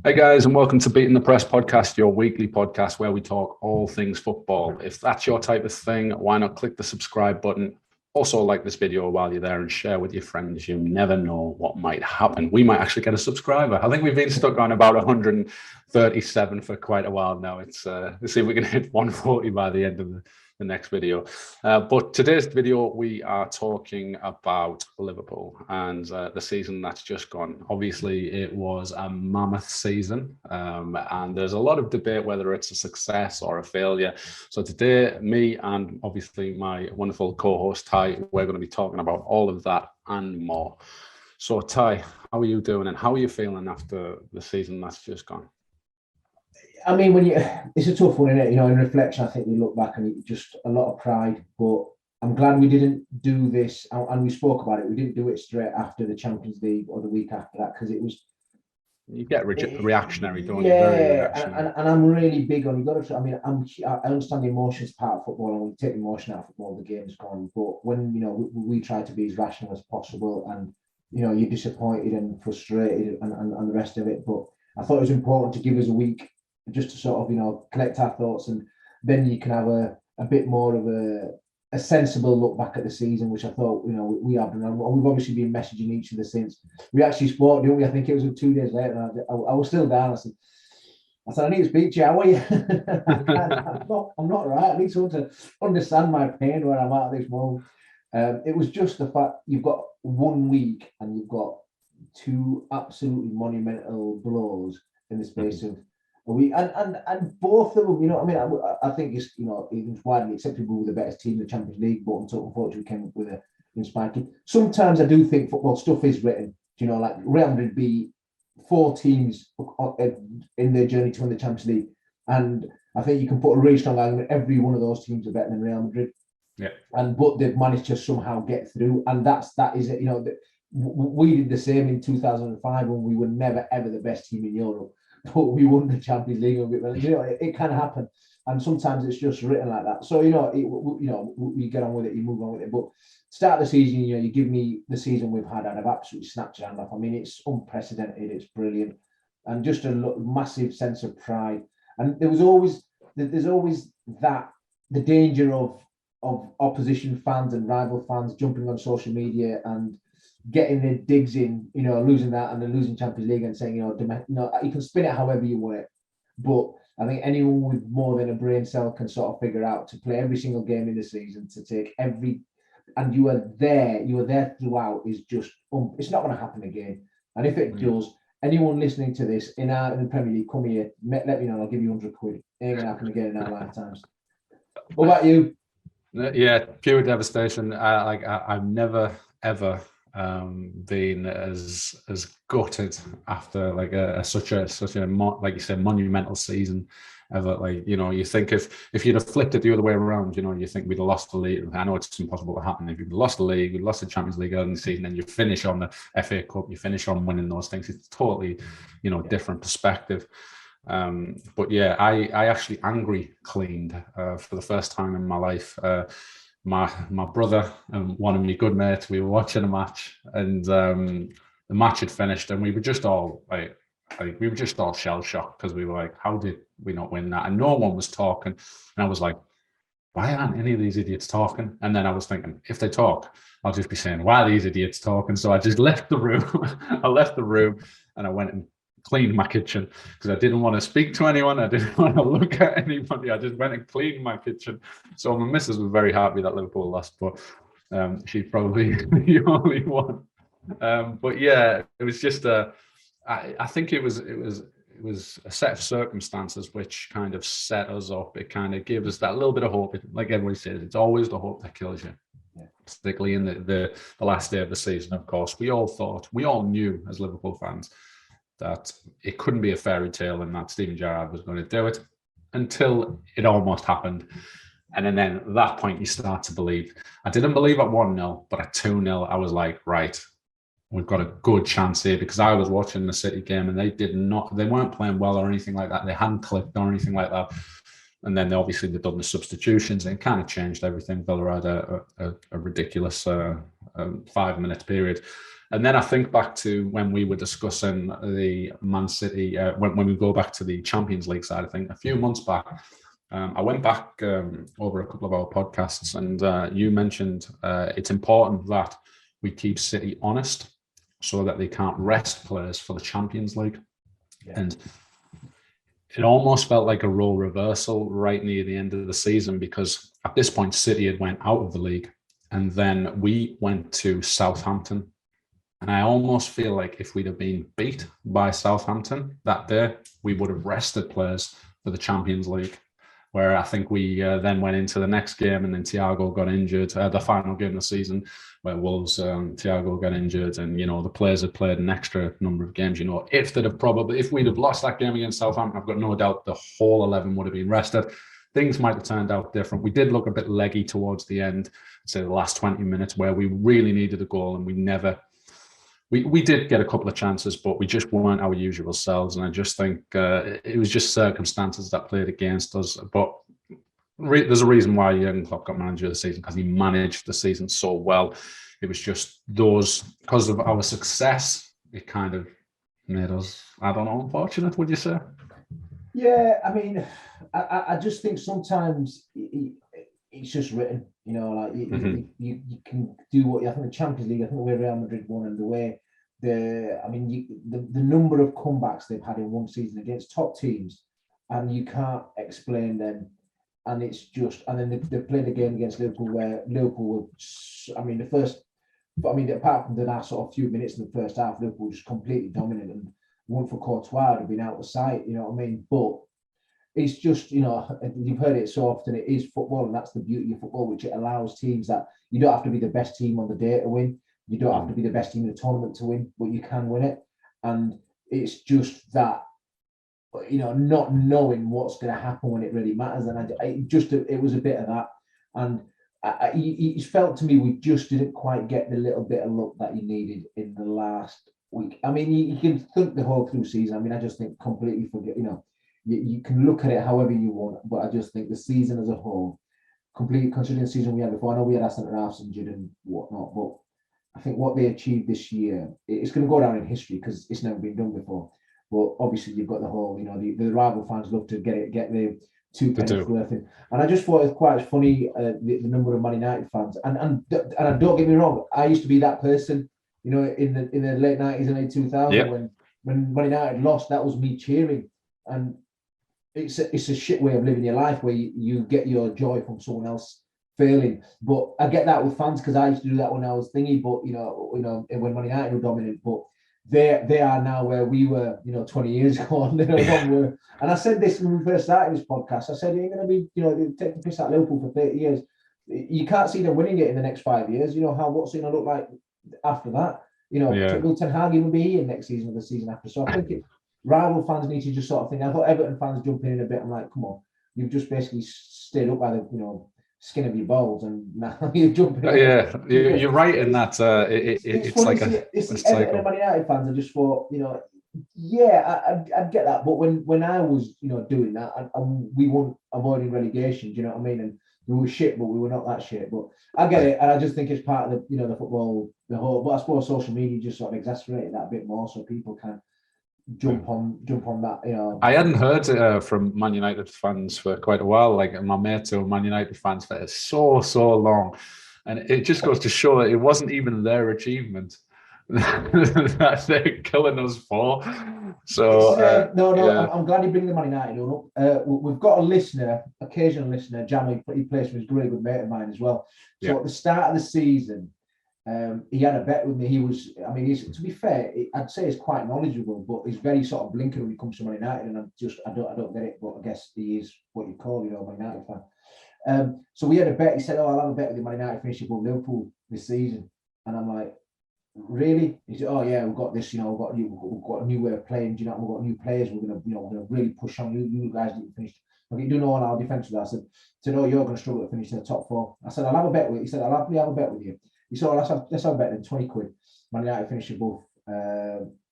Hey guys, and welcome to Beating the Press podcast, your weekly podcast where we talk all things football. If that's your type of thing, why not click the subscribe button? Also like this video while you're there and share with your friends. You never know what might happen. We might actually get a subscriber. I think we've been stuck on about 137 for quite a while now. Let's see if we can hit 140 by the end of the next video. But today's video, we are talking about Liverpool and the season that's just gone. Obviously, it was a mammoth season, and there's a lot of debate whether it's a success or a failure. So today, me and obviously my wonderful co-host Ty, we're going to be talking about all of that and more. So Ty, how are you doing and how are you feeling after the season that's just gone? I mean, it's a tough one, isn't it? You know, in reflection, I think we look back and it's just a lot of pride. But I'm glad we didn't do this, and we spoke about it. We didn't do it straight after the Champions League or the week after that because it was. You get reactionary, don't you? Very reactionary. And I'm really big on. You got to. I mean, I understand the emotions part of football, and we take emotion out of football. The game's gone, but when we try to be as rational as possible, and you're disappointed and frustrated and the rest of it. But I thought it was important to give us a week just to sort of, collect our thoughts, and then you can have a bit more of a sensible look back at the season, which I thought, we have done. And we've obviously been messaging each other since. We actually spoke, didn't we? I think it was 2 days later. And I was still down. I said, I need to speak to you. How are you? I'm not right. I need someone to understand my pain where I'm at this moment. It was just the fact you've got 1 week and you've got two absolutely monumental blows in the space of a week, and both of them, I think it's it's widely accepted we were the best team in the Champions League, but unfortunately we came up with an inspired team. Sometimes I do think football stuff is written. Like Real Madrid beat 4 teams in their journey to win the Champions League, and I think you can put a really strong argument every one of those teams are better than Real Madrid. Yeah, but they've managed to somehow get through, and that is it. We did the same in 2005 when we were never ever the best team in Europe, but we won the Champions League. It can happen, and sometimes it's just written like that. So we get on with it, you move on with it. But start the season, you give me the season we've had, and I've absolutely snatched your hand off. I mean, it's unprecedented, it's brilliant, and just a massive sense of pride. And there's always that the danger of opposition fans and rival fans jumping on social media and getting their digs in, losing that and then losing Champions League and saying, you can spin it however you want it. But I think anyone with more than a brain cell can sort of figure out to play every single game in the season, to take and you were there throughout, is just, it's not going to happen again. And if it does, anyone listening to this in the Premier League, come here, let me know, and I'll give you 100 quid. It ain't going to happen again in our lifetimes. What about you? Yeah, pure devastation. I've never, ever been as gutted after such a like you said, monumental season ever. You think if you'd have flipped it the other way around, you think we'd have lost the league. I know it's impossible to happen. If you'd lost the league, you'd lost the Champions League early in the season, and you finish on the FA Cup, you finish on winning those things. It's totally, different perspective. But yeah, I actually angry cleaned for the first time in my life. My brother and one of my good mates, we were watching a match, and the match had finished, and we were just all shell shocked because we were like, how did we not win that? And no one was talking, and I was like, why aren't any of these idiots talking? And then I was thinking, if they talk, I'll just be saying, why are these idiots talking? So I just left the room. I left the room and I went and cleaned my kitchen because I didn't want to speak to anyone. I didn't want to look at anybody. I just went and cleaned my kitchen. So my missus was very happy that Liverpool lost, but she's probably the only one. But yeah, it was just I think it was a set of circumstances which kind of set us up. It kind of gave us that little bit of hope. Like everybody says, it's always the hope that kills you. Yeah. Particularly in the last day of the season, of course. We all knew as Liverpool fans that it couldn't be a fairy tale and that Steven Gerrard was going to do it until it almost happened. And then at that point, you start to believe. I didn't believe at 1-0, but at 2-0, I was like, right, we've got a good chance here, because I was watching the City game and they weren't playing well or anything like that. They hadn't clicked or anything like that. And then they've done the substitutions and it kind of changed everything. Villa had a ridiculous 5 minute period. And then I think back to when we were discussing the Man City, when we go back to the Champions League side, I think a few months back, I went back over a couple of our podcasts, and you mentioned it's important that we keep City honest so that they can't rest players for the Champions League. Yeah. And it almost felt like a role reversal right near the end of the season, because at this point, City had went out of the league, and then we went to Southampton. And I almost feel like if we'd have been beat by Southampton that day, we would have rested players for the Champions League. Where I think we then went into the next game, and then Thiago got injured. The final game of the season, where Wolves, Thiago got injured, and the players had played an extra number of games. If we'd have lost that game against Southampton, I've got no doubt the whole 11 would have been rested. Things might have turned out different. We did look a bit leggy towards the end, say the last 20 minutes, where we really needed a goal, and we never. We did get a couple of chances, but we just weren't our usual selves. And I just think it was just circumstances that played against us. But there's a reason why Jurgen Klopp got manager of the season, because he managed the season so well. It was just because of our success, it kind of made us, I don't know, unfortunate, would you say? Yeah, I mean, I just think sometimes it's just written, you can do what I think the Champions League, I think the way Real Madrid won, and the way the number of comebacks they've had in one season against top teams, and you can't explain them. And it's just, and then they played a game against Liverpool where Liverpool were, apart from the last sort of few minutes in the first half, Liverpool just completely dominant, and one for Courtois would have been out of sight, But it's just, you've heard it so often, it is football, and that's the beauty of football, which it allows teams that you don't have to be the best team on the day to win. You don't have to be the best team in the tournament to win, but you can win it. And it's just that, not knowing what's going to happen when it really matters. And it was a bit of that. And it felt to me we just didn't quite get the little bit of luck that you needed in the last week. I mean, you can think the whole through season. I mean, I just think completely forget, you can look at it however you want, but I just think the season as a whole, completely considering the season we had before, I know we had our centre-halves injured and whatnot, but I think what they achieved this year, it's going to go down in history because it's never been done before. But obviously, you've got the whole, the rival fans love to get the two pennies worth in. And I just thought it was quite funny, the number of Man United fans. And don't get me wrong, I used to be that person, in the late 90s and early 2000s when Man United lost, that was me cheering. And it's a shit way of living your life where you get your joy from someone else failing. But I get that with fans because I used to do that when I was thingy. But when Man United were dominant, but they are now where we were, 20 years ago. And I said this when we first started this podcast. I said, you're going to be, taking piss at Liverpool for 30 years. You can't see them winning it in the next 5 years. What's it going to look like after that? Will Ten Hag even be here next season or the season after? So I think rival fans need to just sort of think. I thought Everton fans jumping in a bit. I'm like, come on, you've just basically stayed up by the, skin of your balls, and now you're jumping. You're right in that. It's like it's Everton and Man United fans. I just thought, I'd get that, but when I was, doing that, and we weren't avoiding relegation, do you know what I mean? And we were shit, but we were not that shit. But I get it, and I just think it's part of the, the football, the whole. But I suppose social media just sort of exacerbated that a bit more, so people can jump on that. I hadn't heard from Man United fans for quite a while. Like my mates who are Man United fans for so long, and it just goes to show that it wasn't even their achievement that they're killing us for. So no, I'm glad you bring the Man United on up. We've got a listener, occasional listener, Jam. He plays for his really good mate of mine as well. So at the start of the season, he had a bet with me. He's to be fair, I'd say he's quite knowledgeable, but he's very sort of blinkered when it comes to Man United, and I don't get it, but I guess he is what you call, Man United fan. So we had a bet. He said, "Oh, I'll have a bet with the Man United finish above Liverpool this season," and I'm like, "Really?" He said, "Oh yeah, we've got this. We've got a new way of playing. We've got new players. We're gonna really push on. You guys need to finish. Okay, you do know on our defense." I said, "No, you're gonna struggle to finish in the top four." I said, "I'll have a bet with you." He said, "I'll have a bet with you." He said, let's have a bet then, 20 quid. Man United finish above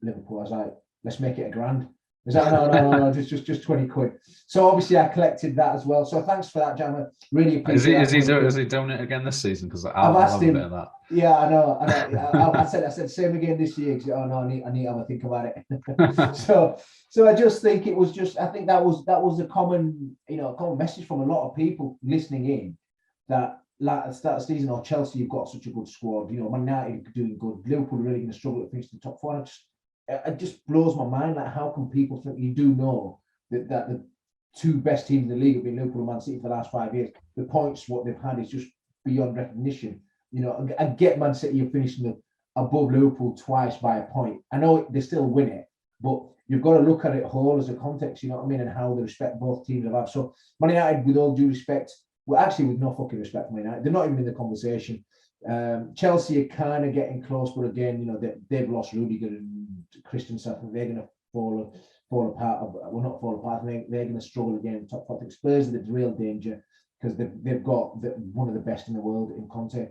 Liverpool. I was like, let's make it a grand. Is that no, just 20 quid. So obviously I collected that as well. So thanks for that, Jam. Really appreciate it. Is he doing it again this season? Because I'll asked have him, a bit of that. Yeah, I know. I said same again this year. Oh no, I need to have a think about it. So I just think it was just, I think that was a common, common message from a lot of people listening in, that like at the start of the season, or Chelsea, you've got such a good squad. Man United doing good. Liverpool are really going to struggle to finish the top four. It just blows my mind. Like, how can people think, you do know that the two best teams in the league have been Liverpool and Man City for the last 5 years. The points what they've had is just beyond recognition. I get Man City are finishing above Liverpool twice by a point. I know they still win it, but you've got to look at it whole as a context, you know what I mean, and how the respect both teams have had. So Man United, with all due respect, well, actually with no fucking respect for Man United, they're not even in the conversation. Chelsea are kind of getting close, but again, they've lost Rudiger and Christensen. I think they're going to fall apart. Well, not fall apart. I think they're going to struggle again in top four. I think Spurs are the real danger, because they've got one of the best in the world in Conte.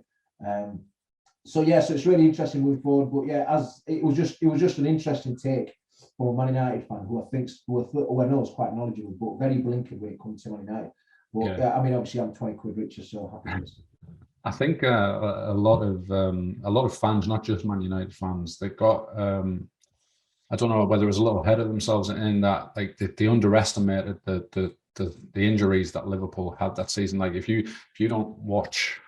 So it's really interesting moving forward. But yeah, as it was just an interesting take from a Man United fan who I know is quite knowledgeable, but very blinkered when it comes to Man United. But yeah, I mean, obviously I'm 20 quid richer, so happy. I think a lot of fans, not just Man United fans, they got I don't know whether it was a little ahead of themselves in that, like, they underestimated the injuries that Liverpool had that season. Like, if you don't watch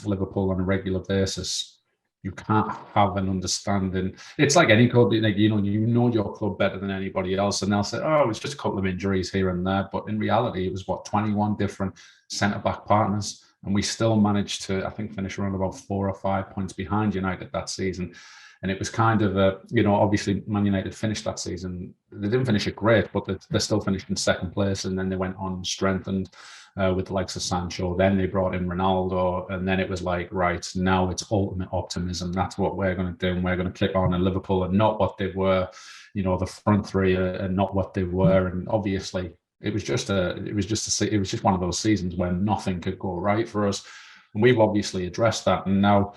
Liverpool on a regular basis, you can't have an understanding. It's like any club, like, you know your club better than anybody else, and they'll say, oh, it's just a couple of injuries here and there. But in reality, it was 21 different centre-back partners, and we still managed to, I think, finish around about 4 or 5 points behind United that season. And it was kind of obviously Man United finished that season. They didn't finish it great, but they still finished in second place. And then they went on strengthened with the likes of Sancho. Then they brought in Ronaldo. And then it was like, right, now it's ultimate optimism. That's what we're going to do. And we're going to click on. And Liverpool are not what they were. The front three are not what they were. And obviously, it was just one of those seasons where nothing could go right for us. And we've obviously addressed that. And now